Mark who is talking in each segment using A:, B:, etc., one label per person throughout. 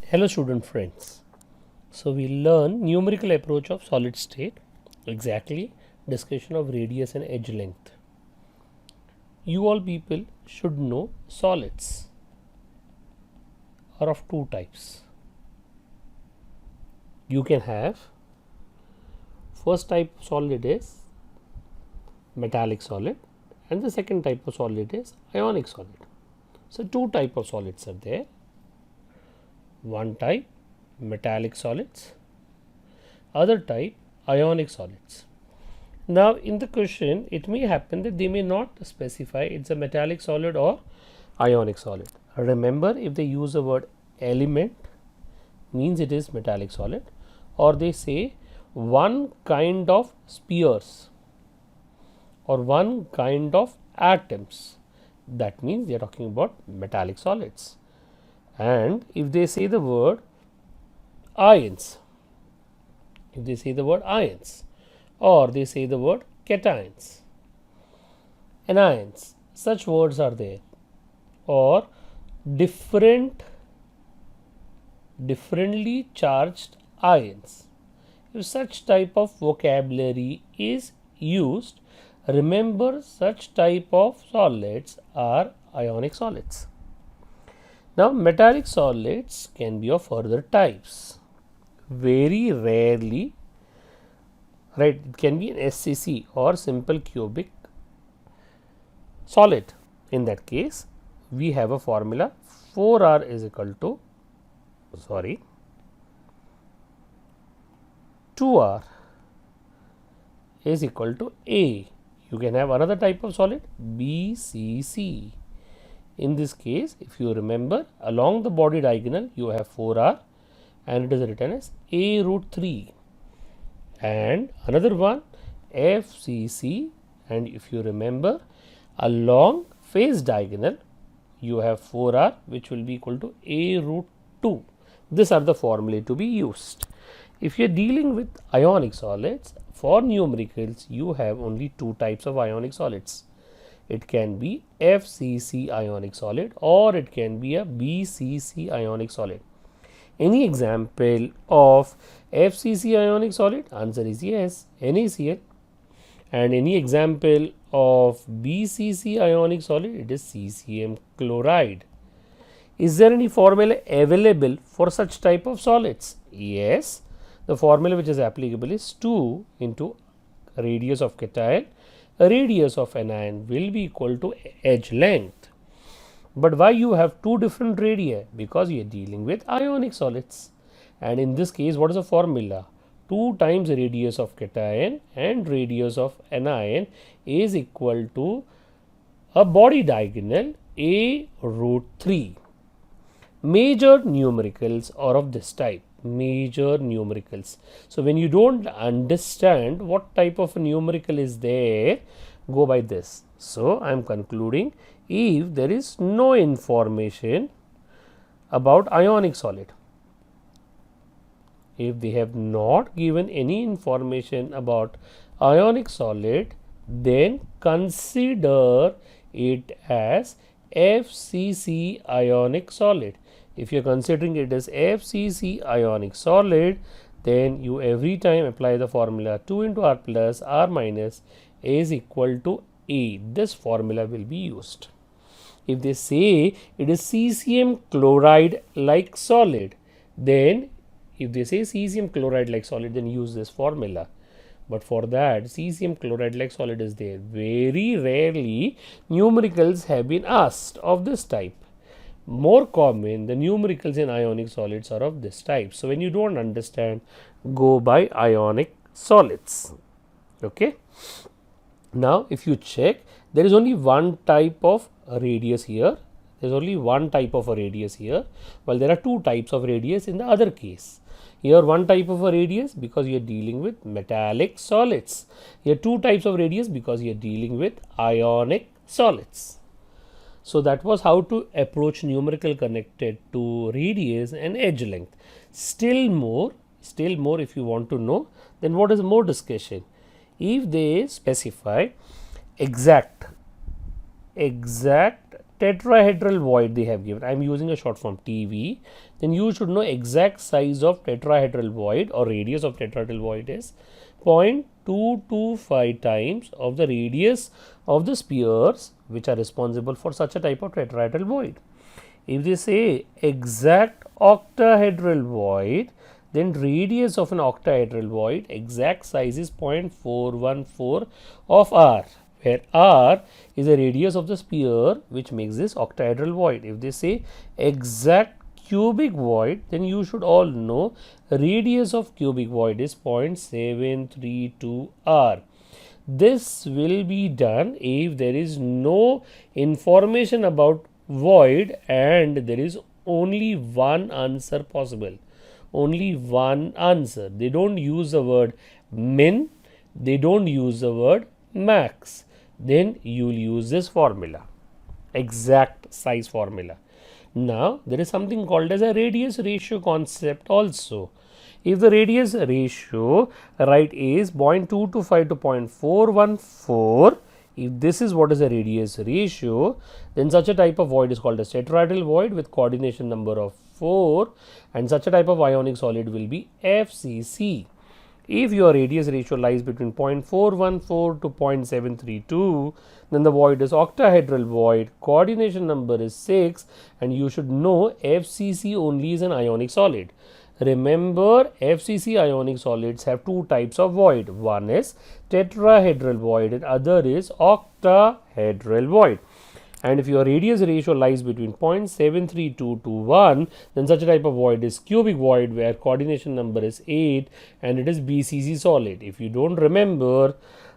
A: Hello student friends. So we learn numerical approach of solid state, exactly discussion of radius and edge length. You all people should know solids are of two types. You can have first type of solid is metallic solid and the second type of solid is ionic solid. So two type of solids are there. One type metallic solids, other type ionic solids. Now in the question it may happen that they may not specify it's a metallic solid or ionic solid. Remember, if they use the word element means it is metallic solid, or they say one kind of spheres or one kind of atoms, that means they are talking about metallic solids. And if they say the word ions, or they say the word cations, anions, such words are there, or differently charged ions. If such type of vocabulary is used, remember such type of solids are ionic solids. Now metallic solids can be of further types. Very rarely, right, it can be an SCC or simple cubic solid. In that case, we have a formula 4R is equal to 2R is equal to A. You can have another type of solid BCC. In this case, if you remember, along the body diagonal you have 4R and it is written as A root 3, and another one FCC, and if you remember, along face diagonal you have 4R which will be equal to A root 2. These are the formulae to be used. If you are dealing with ionic solids, for numericals you have only two types of ionic solids. It can be FCC ionic solid or it can be a BCC ionic solid. Any example of FCC ionic solid? Answer is yes, NaCl. And any example of BCC ionic solid? It is CCM chloride. Is there any formula available for such type of solids? Yes. The formula which is applicable is 2 into radius of cation. Radius of anion will be equal to edge length. But why you have two different radii? Because you are dealing with ionic solids. And in this case, what is the formula? 2 times radius of cation and radius of anion is equal to a body diagonal A root 3. Major numericals are of this type. Major numericals. So when you don't understand what type of numerical is there, go by this. So I am concluding, if there is no information about ionic solid, if they have not given any information about ionic solid, then consider it as FCC ionic solid. If you are considering it as FCC ionic solid, then you every time apply the formula 2 into R plus R minus is equal to A. This formula will be used. If they say it is cesium chloride like solid, then if they say cesium chloride like solid, then use this formula. But for that, cesium chloride like solid is there. Very rarely numericals have been asked of this type. More common, the numericals in ionic solids are of this type. So when you don't understand, go by ionic solids. Okay. Now if you check, there is only one type of radius here. There is only one type of a radius here, while there are two types of radius in the other case. Here one type of a radius because you are dealing with metallic solids. Here two types of radius because you are dealing with ionic solids. So that was how to approach numerical connected to radius and edge length. Still more if you want to know, then what is more discussion? If they specify exact tetrahedral void they have given, I am using a short form TV, then you should know exact size of tetrahedral void or radius of tetrahedral void is 0.225 times of the radius of the spheres which are responsible for such a type of tetrahedral void. If they say exact octahedral void, then radius of an octahedral void exact size is 0.414 of r, where r is the radius of the sphere which makes this octahedral void. If they say exact cubic void, then you should all know radius of cubic void is 0.732 r. This will be done if there is no information about void and there is only one answer possible. Only one answer. They don't use the word min, they don't use the word max. Then you will use this formula, exact size formula. Now there is something called as a radius ratio concept also. If the radius ratio, right, is 0.225 to 0.414, if this is what is the radius ratio, then such a type of void is called a tetrahedral void with coordination number of 4, and such a type of ionic solid will be FCC. If your radius ratio lies between 0.414 to 0.732, then the void is octahedral void, coordination number is 6, and you should know FCC only is an ionic solid. Remember, FCC ionic solids have two types of void. One is tetrahedral void and other is octahedral void. And if your radius ratio lies between 0.732 to 1, then such a type of void is cubic void where coordination number is 8 and it is BCC solid. If you don't remember,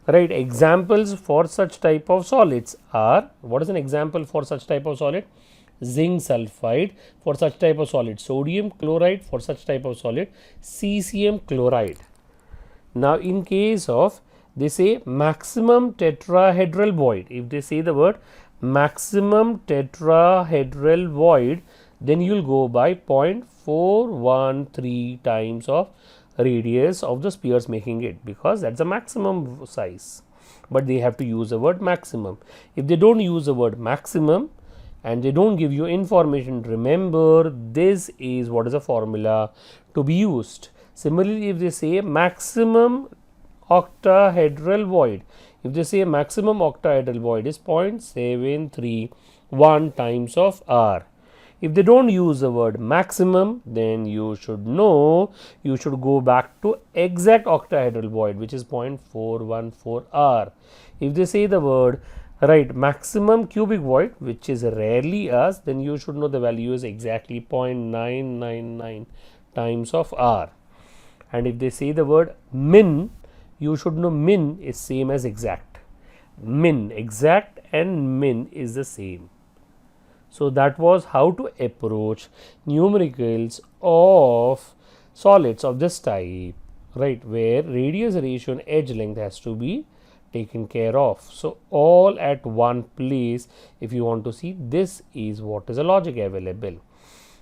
A: right, examples for such type of solids are, what is an example for such type of solid? Zinc sulfide for such type of solid, sodium chloride for such type of solid, cesium chloride. Now in case of, they say maximum tetrahedral void, if they say the word maximum tetrahedral void, then you will go by 0.413 times of radius of the spheres making it, because that's the maximum size, but they have to use the word maximum. If they don't use the word maximum and they don't give you information, remember this is what is the formula to be used. Similarly, if they say maximum octahedral void, if they say maximum octahedral void is 0.731 times of r. If they don't use the word maximum, then you should know, you should go back to exact octahedral void, which is 0.414 r. If they say the word, right, maximum cubic void, which is rarely us, then you should know the value is exactly 0.999 times of r. And if they say the word min, you should know min is same as exact. Min, exact and min is the same. So that was how to approach numericals of solids of this type, right, where radius ratio and edge length has to be taken care of. So all at one place, if you want to see, this is what is a logic available.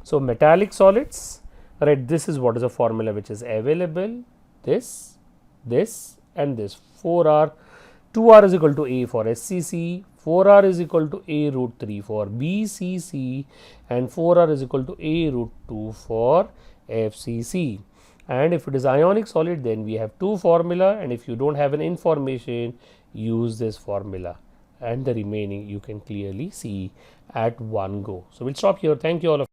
A: So metallic solids, right, this is what is a formula which is available, this and this, 4r, 2r is equal to a for SCC, 4r is equal to a root 3 for BCC, and 4r is equal to a root 2 for FCC. And if it is ionic solid, then we have two formula, and if you don't have an information, use this formula, and the remaining you can clearly see at one go. So we'll stop here. Thank you all.